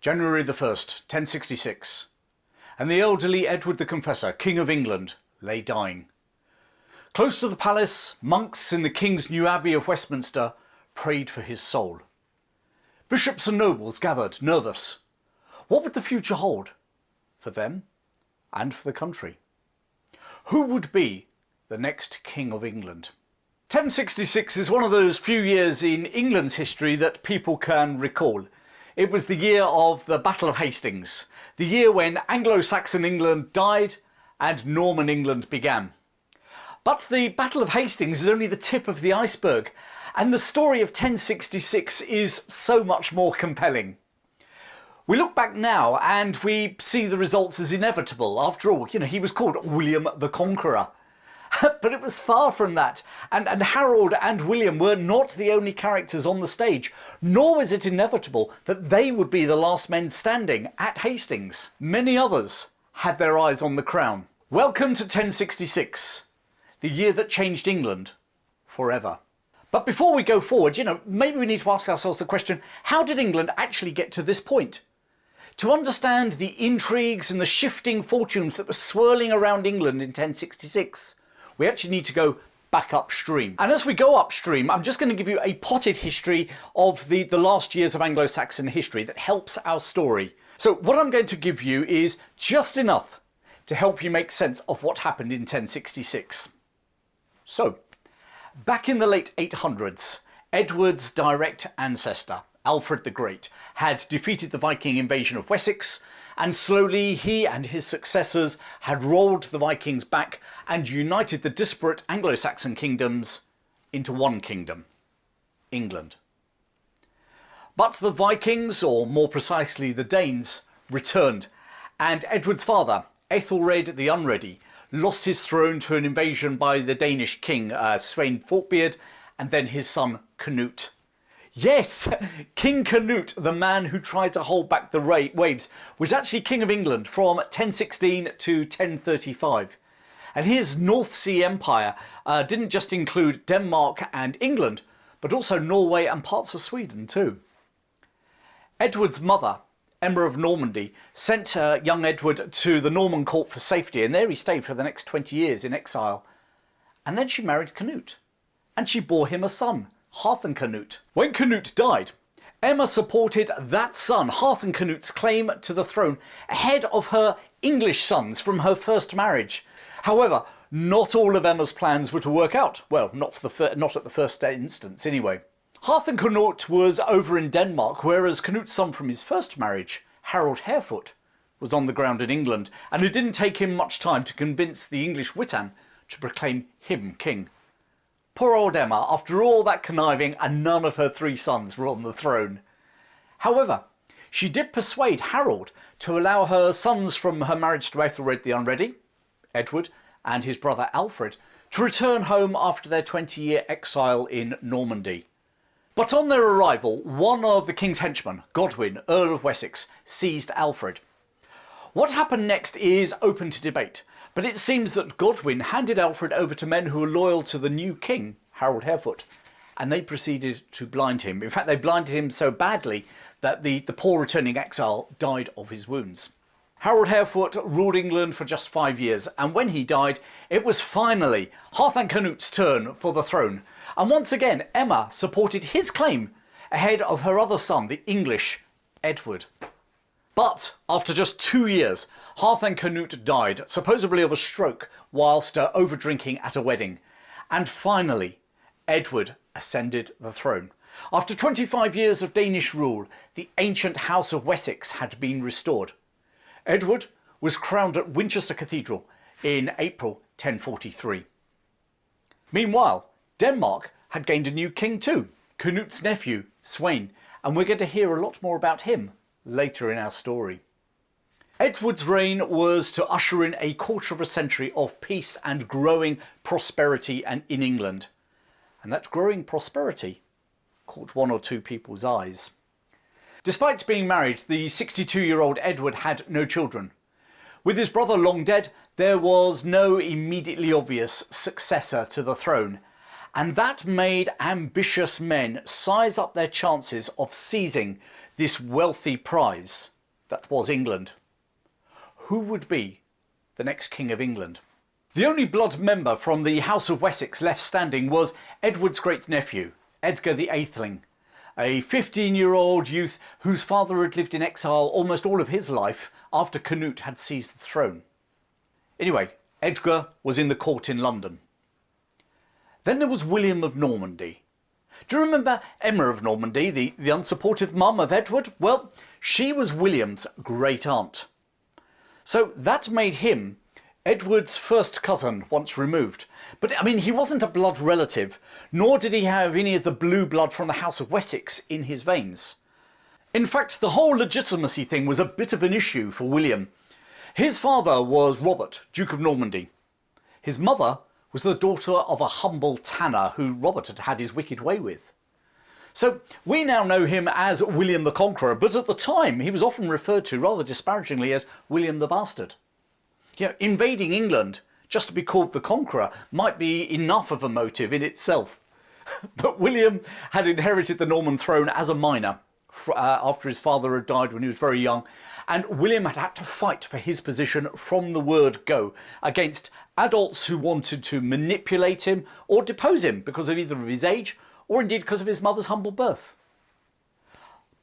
January the 1st, 1066, and the elderly Edward the Confessor, King of England, lay dying. Close to the palace, monks in the King's new Abbey of Westminster prayed for his soul. Bishops and nobles gathered, nervous. What would the future hold for them and for the country? Who would be the next King of England? 1066 is one of those few years in England's history that people can recall. It was the year of the Battle of Hastings, the year when Anglo Saxon England died and Norman England began. But the Battle of Hastings is only the tip of the iceberg, and the story of 1066 is so much more compelling. We look back now and we see the results as inevitable. After all, he was called William the Conqueror. But it was far from that, and Harold and William were not the only characters on the stage, nor was it inevitable that they would be the last men standing at Hastings. Many others had their eyes on the crown. Welcome to 1066, the year that changed England forever. But before we go forward, maybe we need to ask ourselves the question, how did England actually get to this point? To understand the intrigues and the shifting fortunes that were swirling around England in 1066, we actually need to go back upstream. And as we go upstream, I'm just going to give you a potted history of the last years of Anglo-Saxon history that helps our story. So what I'm going to give you is just enough to help you make sense of what happened in 1066. So, back in the late 800s, Edward's direct ancestor, Alfred the Great, had defeated the Viking invasion of Wessex, and slowly he and his successors had rolled the Vikings back and united the disparate Anglo-Saxon kingdoms into one kingdom, England. But the Vikings, or more precisely the Danes, returned, and Edward's father, Ethelred the Unready, lost his throne to an invasion by the Danish king Svein Forkbeard, and then his son Canute. Yes, King Canute, the man who tried to hold back the waves, was actually King of England from 1016 to 1035. And his North Sea Empire didn't just include Denmark and England, but also Norway and parts of Sweden too. Edward's mother, Emma of Normandy, sent young Edward to the Norman court for safety, and there he stayed for the next 20 years in exile. And then she married Canute, and she bore him a son, Hardrada. When Canute died, Emma supported that son, Hardrada's claim to the throne ahead of her English sons from her first marriage. However, not all of Emma's plans were to work out. Well, not at the first instance anyway. Hardrada was over in Denmark, whereas Canute's son from his first marriage, Harald Hardrada, was on the ground in England, and it didn't take him much time to convince the English Witan to proclaim him king. Poor old Emma, after all that conniving, and none of her three sons were on the throne. However, she did persuade Harold to allow her sons from her marriage to Ethelred the Unready, Edward, and his brother Alfred, to return home after their 20-year exile in Normandy. But on their arrival, one of the king's henchmen, Godwin, Earl of Wessex, seized Alfred. What happened next is open to debate, but it seems that Godwin handed Alfred over to men who were loyal to the new king, Harald Hardrada, and they proceeded to blind him. In fact, they blinded him so badly that the poor returning exile died of his wounds. Harald Hardrada ruled England for just 5 years, and when he died, it was finally Hardrada's turn for the throne. And once again, Emma supported his claim ahead of her other son, the English Edward. But after just 2 years, Hardrada died, supposedly of a stroke, whilst over-drinking at a wedding. And finally, Edward ascended the throne. After 25 years of Danish rule, the ancient House of Wessex had been restored. Edward was crowned at Winchester Cathedral in April 1043. Meanwhile, Denmark had gained a new king too, Canute's nephew, Svein, and we're going to hear a lot more about him later in our story. Edward's reign was to usher in a quarter of a century of peace and growing prosperity in England. And that growing prosperity caught one or two people's eyes. Despite being married, the 62-year-old Edward had no children. With his brother long dead, there was no immediately obvious successor to the throne, and that made ambitious men size up their chances of seizing this wealthy prize that was England. Who would be the next King of England? The only blood member from the House of Wessex left standing was Edward's great-nephew, Edgar the Atheling, a 15-year-old youth whose father had lived in exile almost all of his life after Canute had seized the throne. Anyway, Edgar was in the court in London. Then there was William of Normandy. Do you remember Emma of Normandy, the unsupportive mum of Edward? Well, she was William's great-aunt. So that made him Edward's first cousin once removed. But I mean, he wasn't a blood relative, nor did he have any of the blue blood from the House of Wessex in his veins. In fact, the whole legitimacy thing was a bit of an issue for William. His father was Robert, Duke of Normandy. His mother was the daughter of a humble tanner who Robert had had his wicked way with. So we now know him as William the Conqueror, but at the time he was often referred to rather disparagingly as William the Bastard. You know, invading England just to be called the Conqueror might be enough of a motive in itself. But William had inherited the Norman throne as a minor after his father had died when he was very young, and William had to fight for his position from the word go against adults who wanted to manipulate him or depose him because of either of his age or indeed because of his mother's humble birth.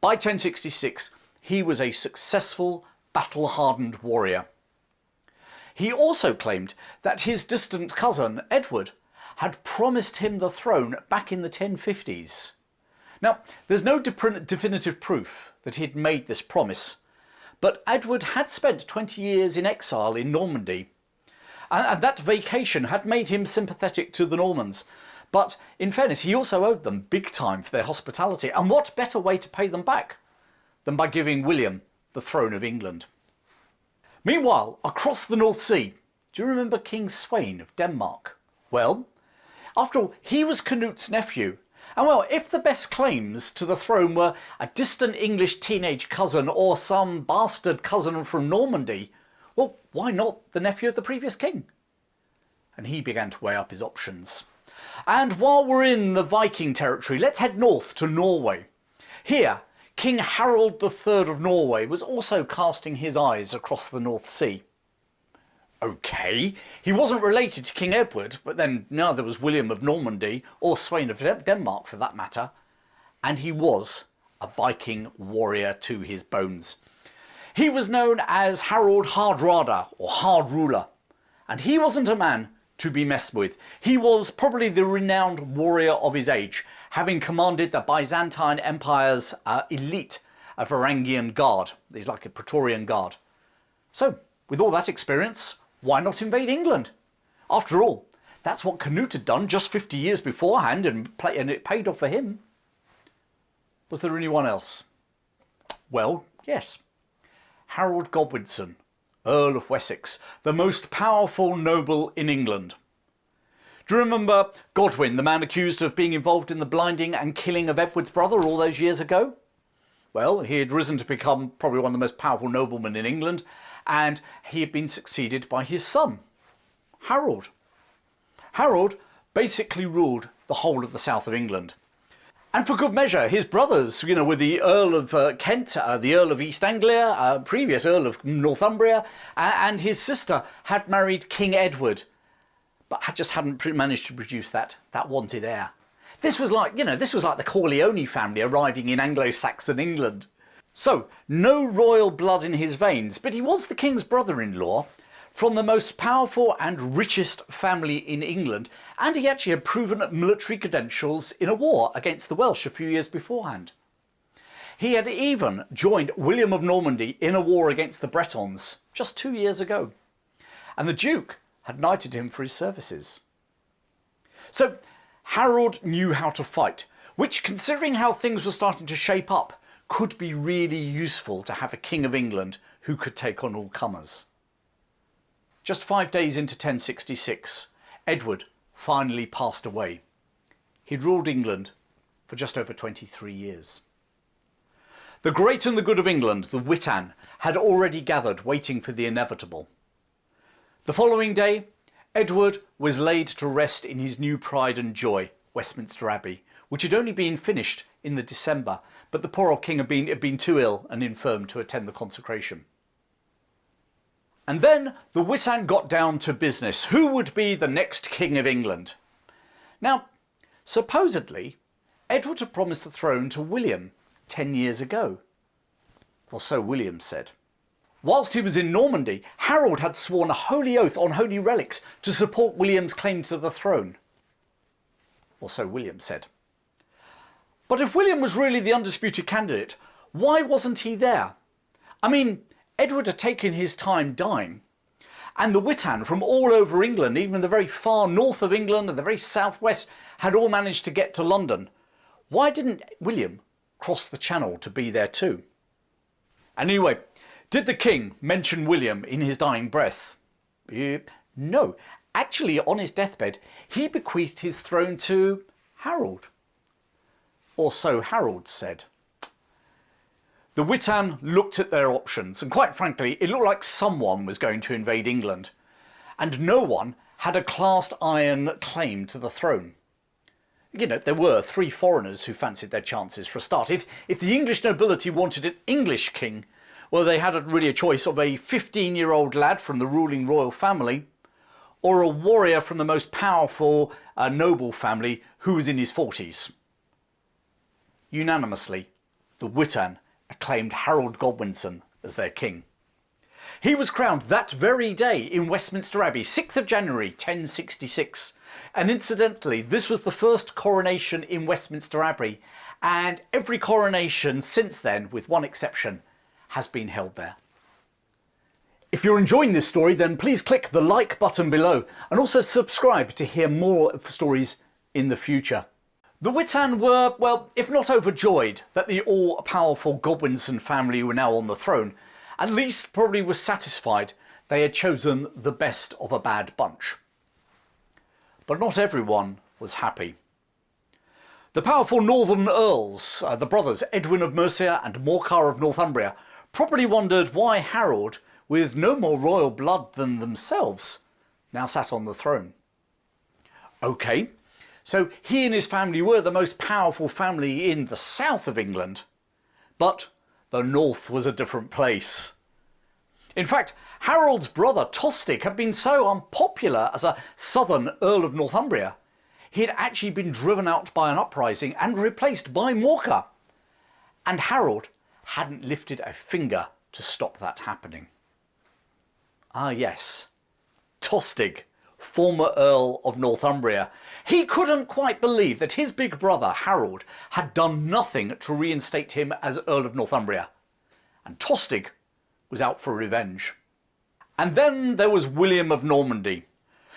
By 1066 he was a successful, battle-hardened warrior. He also claimed that his distant cousin Edward had promised him the throne back in the 1050s. Now, there's no definitive proof that he had made this promise, but Edward had spent 20 years in exile in Normandy, and that vacation had made him sympathetic to the Normans. But in fairness, he also owed them big time for their hospitality, and what better way to pay them back than by giving William the throne of England? Meanwhile, across the North Sea, do you remember King Sweyn of Denmark? Well, after all, he was Canute's nephew. And well, if the best claims to the throne were a distant English teenage cousin or some bastard cousin from Normandy, well, why not the nephew of the previous king? And he began to weigh up his options. And while we're in the Viking territory, let's head north to Norway. Here, King Harald III of Norway was also casting his eyes across the North Sea. Okay, he wasn't related to King Edward, but then neither was William of Normandy or Sweyn of Denmark for that matter. And he was a Viking warrior to his bones. He was known as Harald Hardrada, or Hard Ruler, and he wasn't a man to be messed with. He was probably the renowned warrior of his age, having commanded the Byzantine Empire's elite Varangian Guard. He's like a Praetorian Guard. So, with all that experience, why not invade England? After all, that's what Canute had done just 50 years beforehand, and it paid off for him. Was there anyone else? Well, yes. Harold Godwinson, Earl of Wessex, the most powerful noble in England. Do you remember Godwin, the man accused of being involved in the blinding and killing of Edward's brother all those years ago? Well, he had risen to become probably one of the most powerful noblemen in England, and he had been succeeded by his son, Harold. Harold basically ruled the whole of the south of England. And for good measure, his brothers, were the Earl of Kent, the Earl of East Anglia, previous Earl of Northumbria, and his sister had married King Edward, but just hadn't managed to produce that wanted heir. This was like, the Corleone family arriving in Anglo Saxon England. So, no royal blood in his veins, but he was the king's brother-in-law from the most powerful and richest family in England, and he actually had proven military credentials in a war against the Welsh a few years beforehand. He had even joined William of Normandy in a war against the Bretons just 2 years ago, and the Duke had knighted him for his services. So Harold knew how to fight, which, considering how things were starting to shape up, could be really useful to have a King of England who could take on all comers. Just 5 days into 1066, Edward finally passed away. He'd ruled England for just over 23 years. The great and the good of England, the Witan, had already gathered, waiting for the inevitable. The following day, Edward was laid to rest in his new pride and joy, Westminster Abbey, which had only been finished in the December, but the poor old king had been too ill and infirm to attend the consecration. And then the Witan got down to business. Who would be the next king of England? Now, supposedly, Edward had promised the throne to William 10 years ago. Or so William said. Whilst he was in Normandy, Harold had sworn a holy oath on holy relics to support William's claim to the throne. Or so William said. But if William was really the undisputed candidate, why wasn't he there? I mean, Edward had taken his time dying, and the Witan from all over England, even the very far north of England and the very southwest, had all managed to get to London. Why didn't William cross the Channel to be there too? And anyway, did the king mention William in his dying breath? No. Actually, on his deathbed, he bequeathed his throne to Harold. Or so Harold said. The Witan looked at their options, and quite frankly, it looked like someone was going to invade England, and no one had a cast iron claim to the throne. You know, there were 3 foreigners who fancied their chances for a start. If the English nobility wanted an English king, well, they had really a choice of a 15-year-old lad from the ruling royal family, or a warrior from the most powerful noble family who was in his 40s. Unanimously, the Witan acclaimed Harald Godwinson as their king. He was crowned that very day in Westminster Abbey, 6th of January 1066. And incidentally, this was the first coronation in Westminster Abbey, and every coronation since then, with one exception, has been held there. If you're enjoying this story, then please click the like button below and also subscribe to hear more stories in the future. The Witan were, well, if not overjoyed that the all-powerful Godwinson family were now on the throne, at least probably were satisfied they had chosen the best of a bad bunch. But not everyone was happy. The powerful northern earls, the brothers Edwin of Mercia and Morcar of Northumbria, probably wondered why Harold, with no more royal blood than themselves, now sat on the throne. Okay, so he and his family were the most powerful family in the south of England, but the north was a different place. In fact, Harold's brother Tostig had been so unpopular as a southern Earl of Northumbria, he had actually been driven out by an uprising and replaced by Morcar. And Harold hadn't lifted a finger to stop that happening. Ah yes, Tostig, former Earl of Northumbria. He couldn't quite believe that his big brother Harold had done nothing to reinstate him as Earl of Northumbria. And Tostig was out for revenge. And then there was William of Normandy.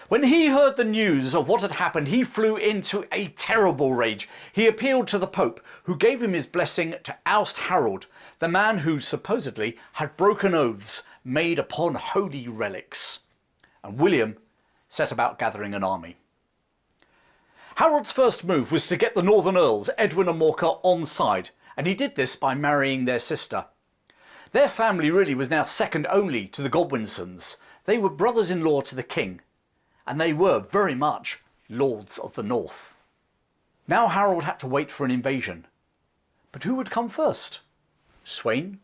When he heard the news of what had happened, he flew into a terrible rage. He appealed to the Pope, who gave him his blessing to oust Harold, the man who supposedly had broken oaths made upon holy relics. And William set about gathering an army. Harold's first move was to get the northern earls, Edwin and Morcar, on side, and he did this by marrying their sister. Their family really was now second only to the Godwinsons. They were brothers-in-law to the king, and they were very much lords of the north. Now Harold had to wait for an invasion. But who would come first? Sweyn?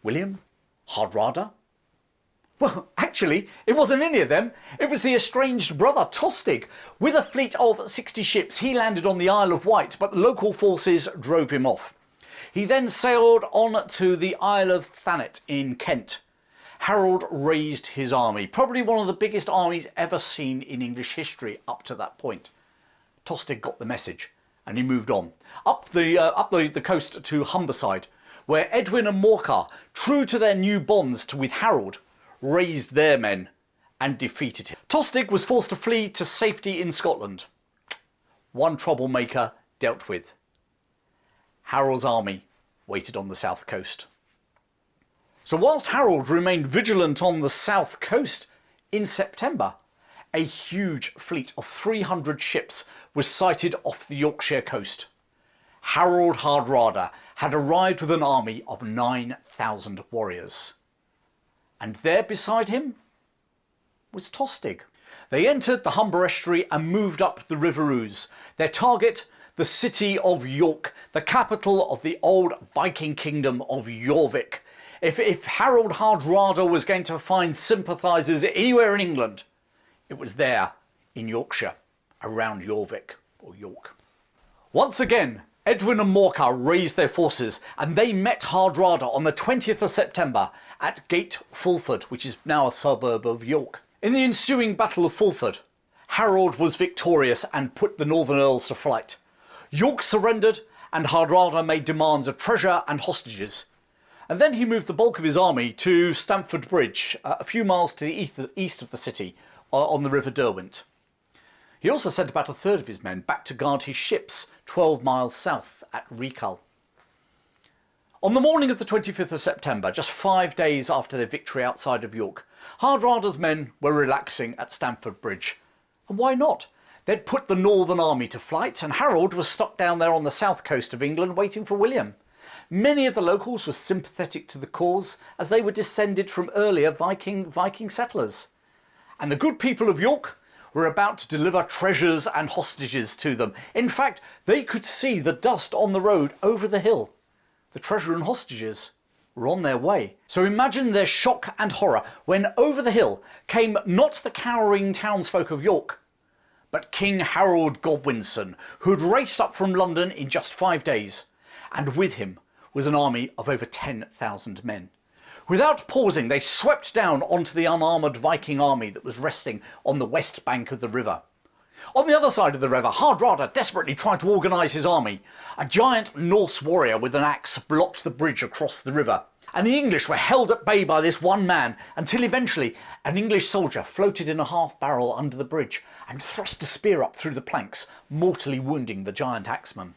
William? Hardrada? Well, actually, it wasn't any of them. It was the estranged brother Tostig. With a fleet of 60 ships, he landed on the Isle of Wight, but the local forces drove him off. He then sailed on to the Isle of Thanet in Kent. Harold raised his army, probably one of the biggest armies ever seen in English history up to that point. Tostig got the message, and he moved on up the coast to Humberside, where Edwin and Morcar, true to their new bonds with Harold, raised their men and defeated him. Tostig was forced to flee to safety in Scotland. One troublemaker dealt with. Harold's army waited on the south coast. So whilst Harold remained vigilant on the south coast, in September, a huge fleet of 300 ships was sighted off the Yorkshire coast. Harald Hardrada had arrived with an army of 9,000 warriors. And there beside him was Tostig. They entered the Humber estuary and moved up the River Ouse. Their target, the city of York, the capital of the old Viking kingdom of Jorvik. If Harald Hardrada was going to find sympathisers anywhere in England, it was there in Yorkshire, around Jorvik or York. Once again, Edwin and Morcar raised their forces and they met Hardrada on the 20th of September at Gate Fulford, which is now a suburb of York. In the ensuing Battle of Fulford, Harold was victorious and put the northern earls to flight. York surrendered and Hardrada made demands of treasure and hostages. And then he moved the bulk of his army to Stamford Bridge, a few miles to the east of the city, on the River Derwent. He also sent about a third of his men back to guard his ships 12 miles south at Recal. On the morning of the 25th of September, just 5 days after their victory outside of York, Hardrada's men were relaxing at Stamford Bridge. And why not? They'd put the northern army to flight and Harold was stuck down there on the south coast of England waiting for William. Many of the locals were sympathetic to the cause as they were descended from earlier Viking settlers. And the good people of York were about to deliver treasures and hostages to them. In fact, they could see the dust on the road over the hill. The treasure and hostages were on their way. So imagine their shock and horror when over the hill came not the cowering townsfolk of York, but King Harold Godwinson, who'd raced up from London in just 5 days, and with him was an army of over 10,000 men. Without pausing, they swept down onto the unarmoured Viking army that was resting on the west bank of the river. On the other side of the river, Hardrada desperately tried to organise his army. A giant Norse warrior with an axe blocked the bridge across the river, and the English were held at bay by this one man until eventually an English soldier floated in a half-barrel under the bridge and thrust a spear up through the planks, mortally wounding the giant axeman.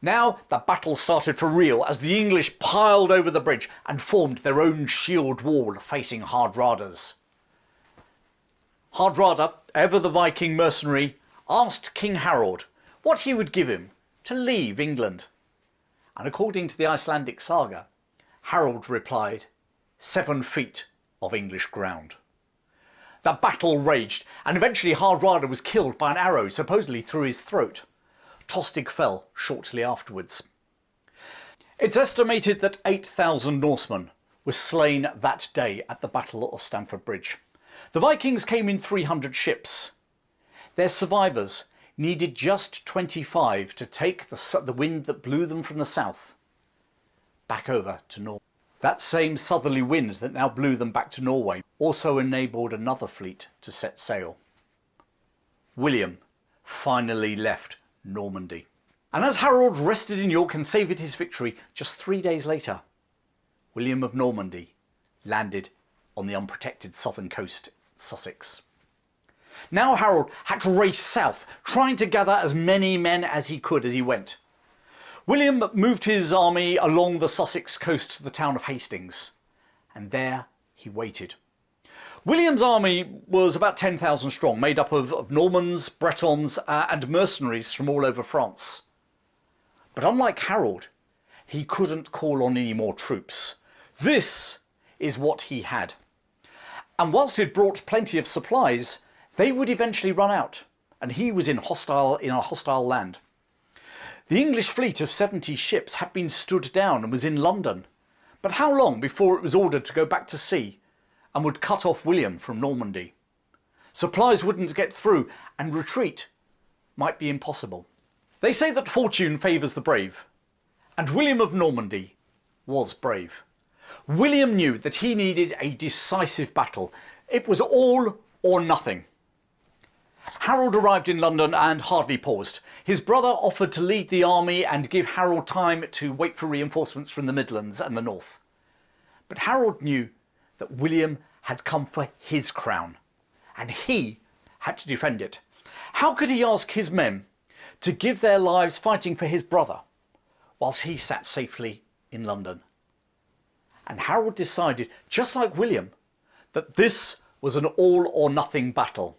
Now the battle started for real as the English piled over the bridge and formed their own shield wall facing Hardrada's. Hardrada, ever the Viking mercenary, asked King Harold what he would give him to leave England. And according to the Icelandic saga, Harold replied, 7 feet of English ground. The battle raged and eventually Hardrada was killed by an arrow supposedly through his throat. Tostig fell shortly afterwards. It's estimated that 8,000 Norsemen were slain that day at the Battle of Stamford Bridge. The Vikings came in 300 ships. Their survivors needed just 25 to take the wind that blew them from the south back over to Norway. That same southerly wind that now blew them back to Norway also enabled another fleet to set sail. William finally left Normandy. And as Harold rested in York and savoured his victory, just 3 days later, William of Normandy landed on the unprotected southern coast, Sussex. Now Harold had to race south, trying to gather as many men as he could as he went. William moved his army along the Sussex coast to the town of Hastings, and there he waited. William's army was about 10,000 strong, made up of Normans, Bretons and mercenaries from all over France. But unlike Harold, he couldn't call on any more troops. This is what he had. And whilst he'd brought plenty of supplies, they would eventually run out, and he was in a hostile land. The English fleet of 70 ships had been stood down and was in London. But how long before it was ordered to go back to sea and would cut off William from Normandy? Supplies wouldn't get through and retreat might be impossible. They say that fortune favours the brave, and William of Normandy was brave. William knew that he needed a decisive battle. It was all or nothing. Harold arrived in London and hardly paused. His brother offered to lead the army and give Harold time to wait for reinforcements from the Midlands and the north. But Harold knew that William had come for his crown, and he had to defend it. How could he ask his men to give their lives fighting for his brother, whilst he sat safely in London? And Harold decided, just like William, that this was an all or nothing battle.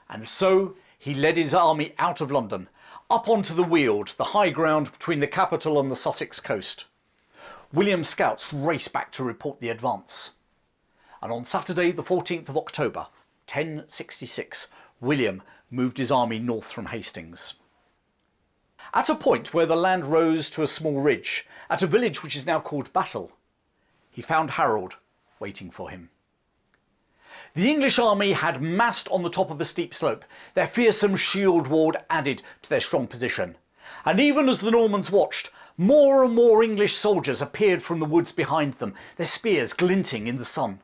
And so he led his army out of London, up onto the Weald, the high ground between the capital and the Sussex coast. William's scouts raced back to report the advance. And on Saturday the 14th of October, 1066, William moved his army north from Hastings. At a point where the land rose to a small ridge, at a village which is now called Battle, he found Harold waiting for him. The English army had massed on the top of a steep slope, their fearsome shield wall added to their strong position. And even as the Normans watched, more and more English soldiers appeared from the woods behind them, their spears glinting in the sun.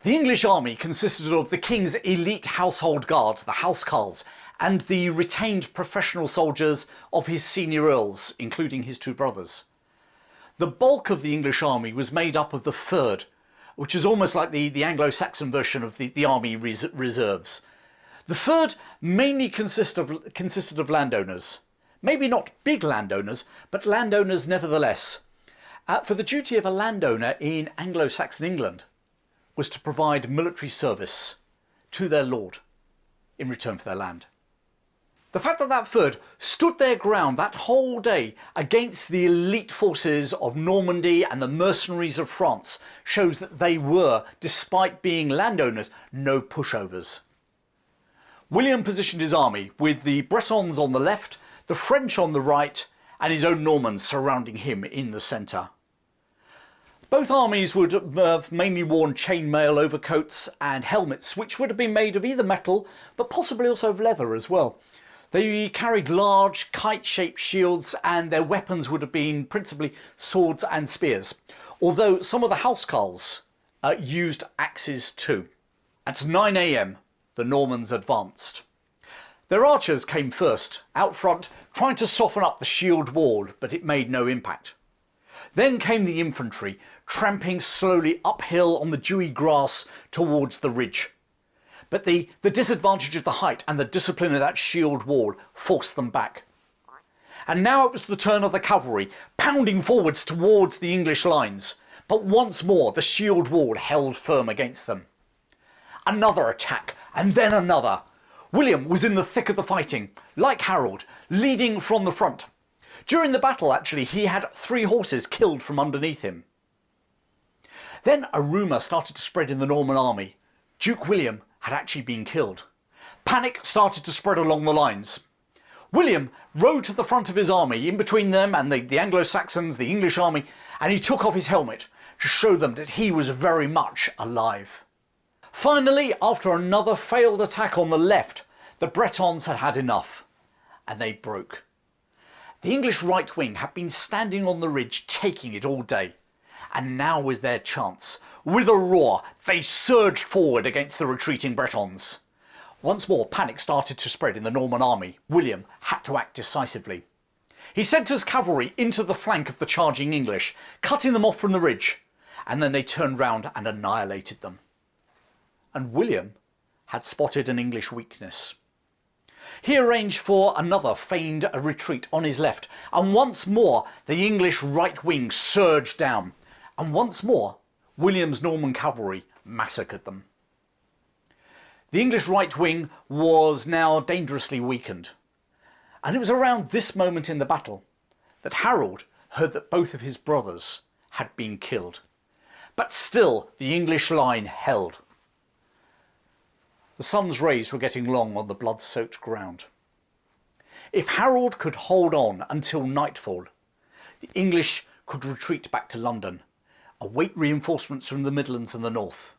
The English army consisted of the king's elite household guard, the housecarls, and the retained professional soldiers of his senior earls, including his two brothers. The bulk of the English army was made up of the Fulford, which is almost like the Anglo Saxon version of the army reserves. The Fulford mainly consisted of landowners. Maybe not big landowners, but landowners nevertheless. For the duty of a landowner in Anglo Saxon England was to provide military service to their lord in return for their land. The fact that Fulford stood their ground that whole day against the elite forces of Normandy and the mercenaries of France shows that they were, despite being landowners, no pushovers. William positioned his army with the Bretons on the left, the French on the right, and his own Normans surrounding him in the centre. Both armies would have mainly worn chainmail overcoats and helmets, which would have been made of either metal, but possibly also of leather as well. They carried large kite-shaped shields, and their weapons would have been principally swords and spears, although some of the housecarls used axes too. At 9 AM, the Normans advanced. Their archers came first, out front, trying to soften up the shield wall, but it made no impact. Then came the infantry, tramping slowly uphill on the dewy grass towards the ridge. But the disadvantage of the height and the discipline of that shield wall forced them back. And now it was the turn of the cavalry, pounding forwards towards the English lines. But once more the shield wall held firm against them. Another attack, and then another. William was in the thick of the fighting, like Harold, leading from the front. During the battle, actually, he had 3 horses killed from underneath him. Then a rumour started to spread in the Norman army. Duke William had actually been killed. Panic started to spread along the lines. William rode to the front of his army, in between them and the Anglo-Saxons, the English army, and he took off his helmet to show them that he was very much alive. Finally, after another failed attack on the left, the Bretons had had enough, and they broke. The English right wing had been standing on the ridge taking it all day, and now was their chance. With a roar, they surged forward against the retreating Bretons. Once more panic started to spread in the Norman army. William had to act decisively. He sent his cavalry into the flank of the charging English, cutting them off from the ridge, and then they turned round and annihilated them. And William had spotted an English weakness. He arranged for another feigned retreat on his left, and once more the English right wing surged down, and once more William's Norman cavalry massacred them. The English right wing was now dangerously weakened, and it was around this moment in the battle that Harold heard that both of his brothers had been killed. But still the English line held. The sun's rays were getting long on the blood-soaked ground. If Harold could hold on until nightfall, the English could retreat back to London, await reinforcements from the Midlands and the North,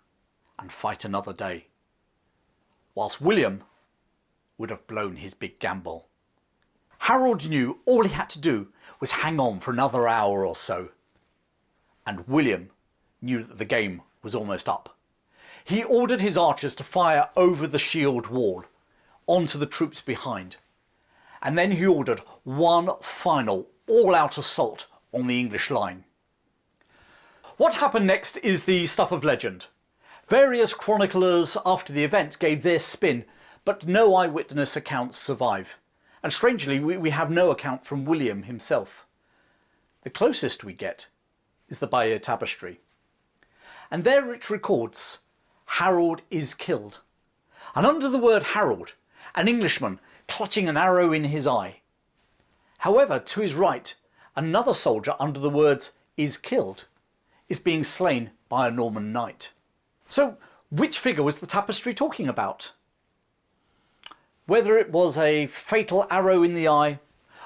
and fight another day. Whilst William would have blown his big gamble. Harold knew all he had to do was hang on for another hour or so. And William knew that the game was almost up. He ordered his archers to fire over the shield wall, onto the troops behind. And then he ordered one final all-out assault on the English line. What happened next is the stuff of legend. Various chroniclers after the event gave their spin, but no eyewitness accounts survive. And strangely, we have no account from William himself. The closest we get is the Bayeux Tapestry. And there it records, Harold is killed. And under the word Harold, an Englishman clutching an arrow in his eye. However, to his right, another soldier under the words is killed is being slain by a Norman knight. So, which figure was the tapestry talking about? Whether it was a fatal arrow in the eye,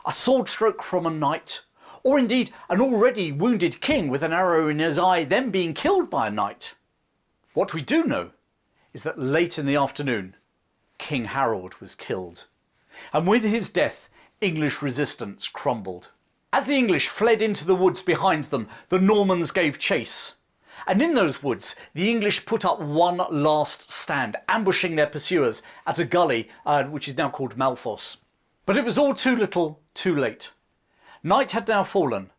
a sword stroke from a knight, or indeed an already wounded king with an arrow in his eye then being killed by a knight. What we do know is that late in the afternoon, King Harold was killed, and with his death, English resistance crumbled. As the English fled into the woods behind them, the Normans gave chase. And in those woods, the English put up one last stand, ambushing their pursuers at a gully which is now called Malfoss. But it was all too little, too late. Night had now fallen.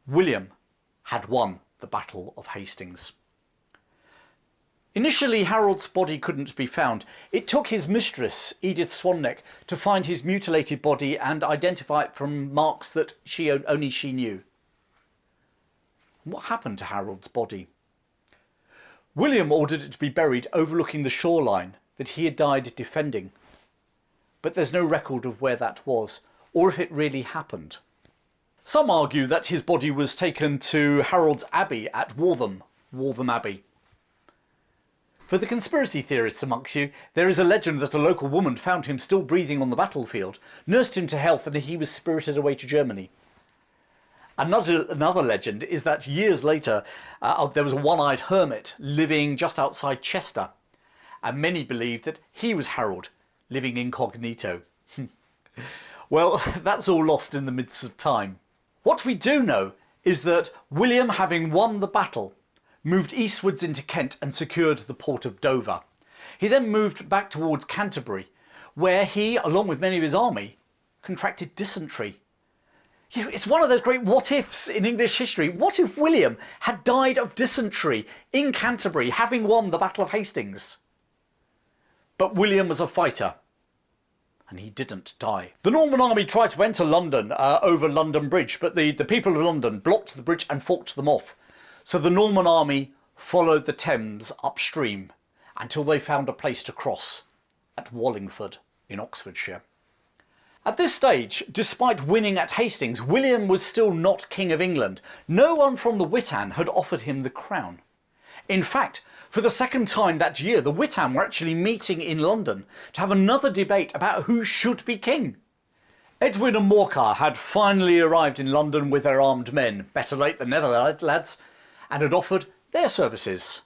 William had won the Battle of Hastings. Initially, Harold's body couldn't be found. It took his mistress, Edith Swanneck, to find his mutilated body and identify it from marks that only she knew. What happened to Harold's body? William ordered it to be buried overlooking the shoreline that he had died defending. But there's no record of where that was, or if it really happened. Some argue that his body was taken to Harold's Abbey at Waltham Abbey. For the conspiracy theorists amongst you, there is a legend that a local woman found him still breathing on the battlefield, nursed him to health, and he was spirited away to Germany. Another legend is that years later there was a one-eyed hermit living just outside Chester, and many believed that he was Harold, living incognito. Well, that's all lost in the midst of time. What we do know is that William, having won the battle, moved eastwards into Kent and secured the port of Dover. He then moved back towards Canterbury, where he, along with many of his army, contracted dysentery. It's one of those great what-ifs in English history. What if William had died of dysentery in Canterbury, having won the Battle of Hastings? But William was a fighter, and he didn't die. The Norman army tried to enter London over London Bridge, but the people of London blocked the bridge and fought them off. So the Norman army followed the Thames upstream until they found a place to cross at Wallingford in Oxfordshire. At this stage, despite winning at Hastings, William was still not King of England. No one from the Witan had offered him the crown. In fact, for the second time that year, the Witan were actually meeting in London to have another debate about who should be king. Edwin and Morcar had finally arrived in London with their armed men, better late than never, lads, and had offered their services.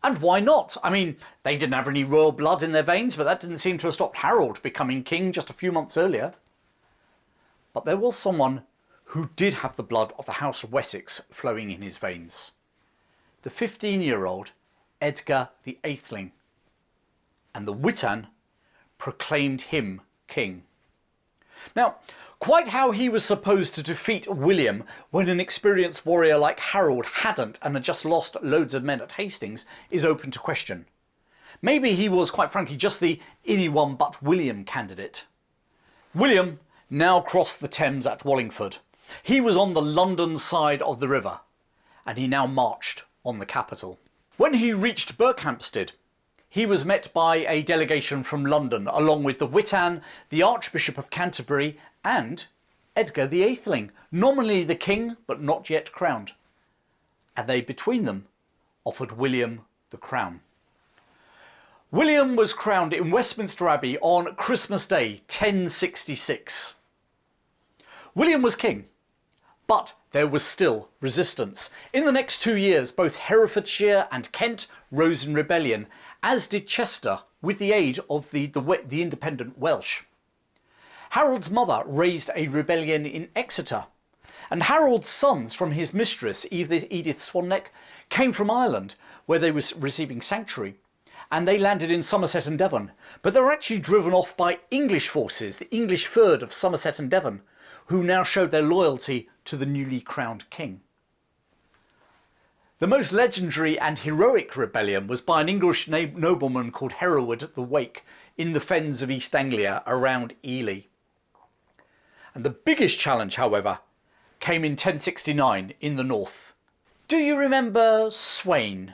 And why not? I mean, they didn't have any royal blood in their veins, but that didn't seem to have stopped Harold becoming king just a few months earlier. But there was someone who did have the blood of the House of Wessex flowing in his veins. The 15-year-old Edgar the Atheling. And the Witan proclaimed him king. Now, quite how he was supposed to defeat William when an experienced warrior like Harold hadn't and had just lost loads of men at Hastings is open to question. Maybe he was, quite frankly, just the anyone but William candidate. William now crossed the Thames at Wallingford. He was on the London side of the river, and he now marched on the capital. When he reached Berkhampstead, he was met by a delegation from London, along with the Witan, the Archbishop of Canterbury, and Edgar the Atheling, nominally the king, but not yet crowned. And they, between them, offered William the crown. William was crowned in Westminster Abbey on Christmas Day, 1066. William was king, but there was still resistance. In the next 2 years, both Herefordshire and Kent rose in rebellion, as did Chester, with the aid of the independent Welsh. Harold's mother raised a rebellion in Exeter, and Harold's sons from his mistress, Edith Swanneck, came from Ireland, where they were receiving sanctuary, and they landed in Somerset and Devon, but they were actually driven off by English forces, the English Fyrd of Somerset and Devon, who now showed their loyalty to the newly crowned king. The most legendary and heroic rebellion was by an English nobleman called Hereward the Wake in the fens of East Anglia around Ely. And the biggest challenge, however, came in 1069 in the north. Do you remember Sweyn?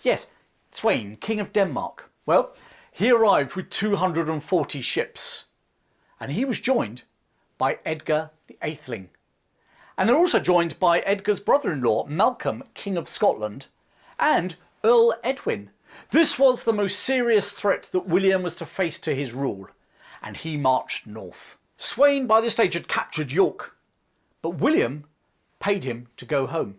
Yes, Sweyn, King of Denmark. Well, he arrived with 240 ships, and he was joined by Edgar the Atheling. And they're also joined by Edgar's brother-in-law, Malcolm, King of Scotland, and Earl Edwin. This was the most serious threat that William was to face to his rule, and he marched north. Sweyn by this stage had captured York, but William paid him to go home.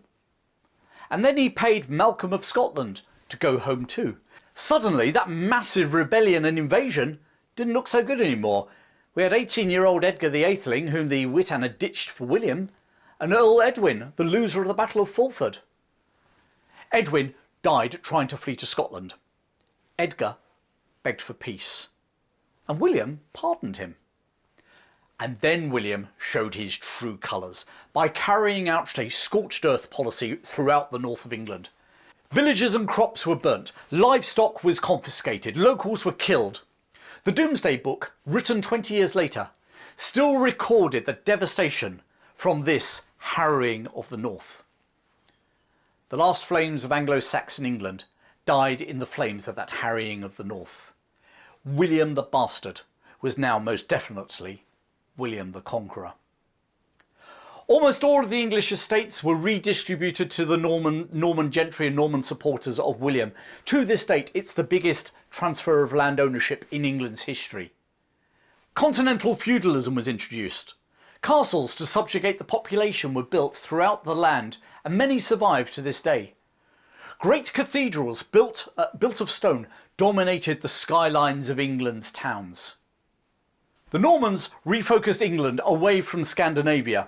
And then he paid Malcolm of Scotland to go home too. Suddenly that massive rebellion and invasion didn't look so good anymore. We had 18-year-old Edgar the Atheling, whom the Witan had ditched for William, and Earl Edwin, the loser of the Battle of Fulford. Edwin died trying to flee to Scotland. Edgar begged for peace, and William pardoned him. And then William showed his true colours by carrying out a scorched earth policy throughout the north of England. Villages and crops were burnt, livestock was confiscated, locals were killed. The Domesday Book, written 20 years later, still recorded the devastation from this harrying of the north. The last flames of Anglo Saxon England died in the flames of that harrying of the north. William the Bastard was now most definitely William the Conqueror. Almost all of the English estates were redistributed to the Norman gentry and Norman supporters of William. To this date, it's the biggest transfer of land ownership in England's history. Continental feudalism was introduced. Castles to subjugate the population were built throughout the land, and many survive to this day. Great cathedrals built of stone dominated the skylines of England's towns. The Normans refocused England away from Scandinavia,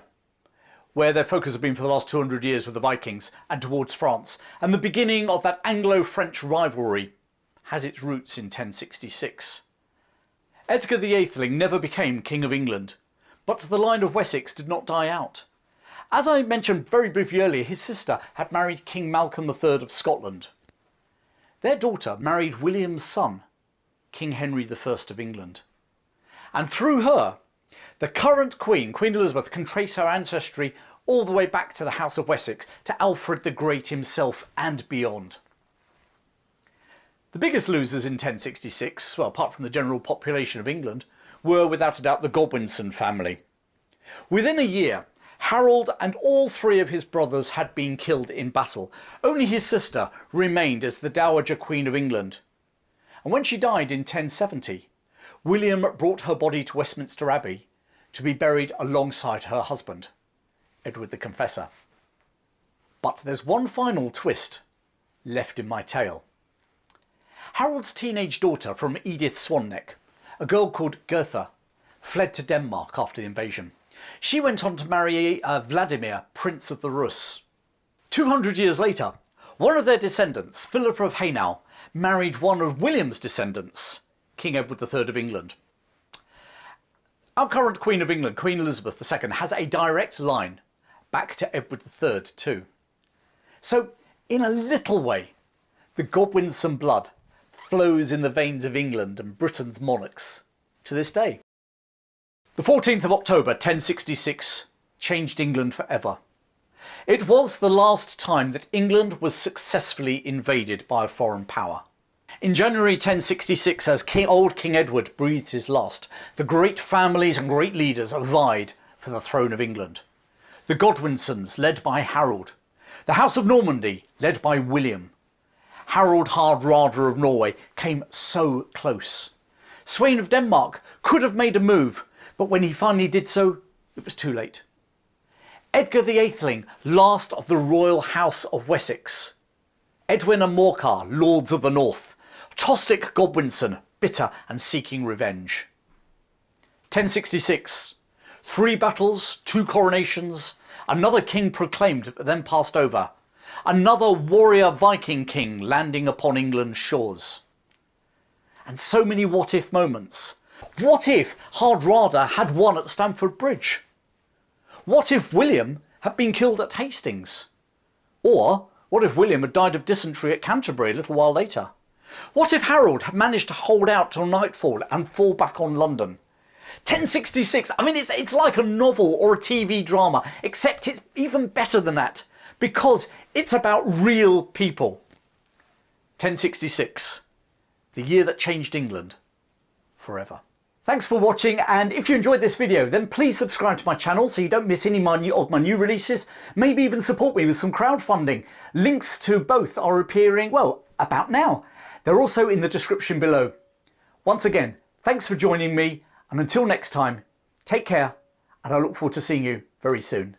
where their focus had been for the last 200 years with the Vikings, and towards France, and the beginning of that Anglo-French rivalry has its roots in 1066. Edgar the Atheling never became King of England, but the line of Wessex did not die out. As I mentioned very briefly earlier, his sister had married King Malcolm III of Scotland. Their daughter married William's son, King Henry I of England. And through her, the current Queen, Queen Elizabeth, can trace her ancestry all the way back to the House of Wessex, to Alfred the Great himself and beyond. The biggest losers in 1066, well, apart from the general population of England, were without a doubt the Godwinson family. Within a year, Harold and all three of his brothers had been killed in battle. Only his sister remained as the Dowager Queen of England. And when she died in 1070, William brought her body to Westminster Abbey to be buried alongside her husband, Edward the Confessor. But there's one final twist left in my tale. Harold's teenage daughter from Edith Swanneck, a girl called Gertha, fled to Denmark after the invasion. She went on to marry Vladimir, Prince of the Rus. 200 years later, one of their descendants, Philip of Hainaut, married one of William's descendants, King Edward III of England. Our current Queen of England, Queen Elizabeth II, has a direct line back to Edward III too. So, in a little way, the Godwinson blood flows in the veins of England and Britain's monarchs to this day. The 14th of October 1066 changed England forever. It was the last time that England was successfully invaded by a foreign power. In January 1066, as old King Edward breathed his last, the great families and great leaders vied for the throne of England. The Godwinsons, led by Harold. The House of Normandy, led by William. Harald Hardrada of Norway came so close. Sweyn of Denmark could have made a move, but when he finally did so, it was too late. Edgar the Atheling, last of the royal House of Wessex. Edwin and Morcar, lords of the north. Tostig Godwinson, bitter and seeking revenge. 1066. 3 battles, 2 coronations, another king proclaimed but then passed over. Another warrior Viking king landing upon England's shores. And so many what-if moments. What if Hardrada had won at Stamford Bridge? What if William had been killed at Hastings? Or what if William had died of dysentery at Canterbury a little while later? What if Harold had managed to hold out till nightfall and fall back on London? 1066, I mean, it's like a novel or a TV drama, except it's even better than that, because it's about real people. 1066, the year that changed England forever. Thanks for watching, and if you enjoyed this video, then please subscribe to my channel so you don't miss any of my new releases. Maybe even support me with some crowdfunding. Links to both are appearing, well, about now. They're also in the description below. Once again, thanks for joining me, and until next time, Take care, and I look forward to seeing you very soon.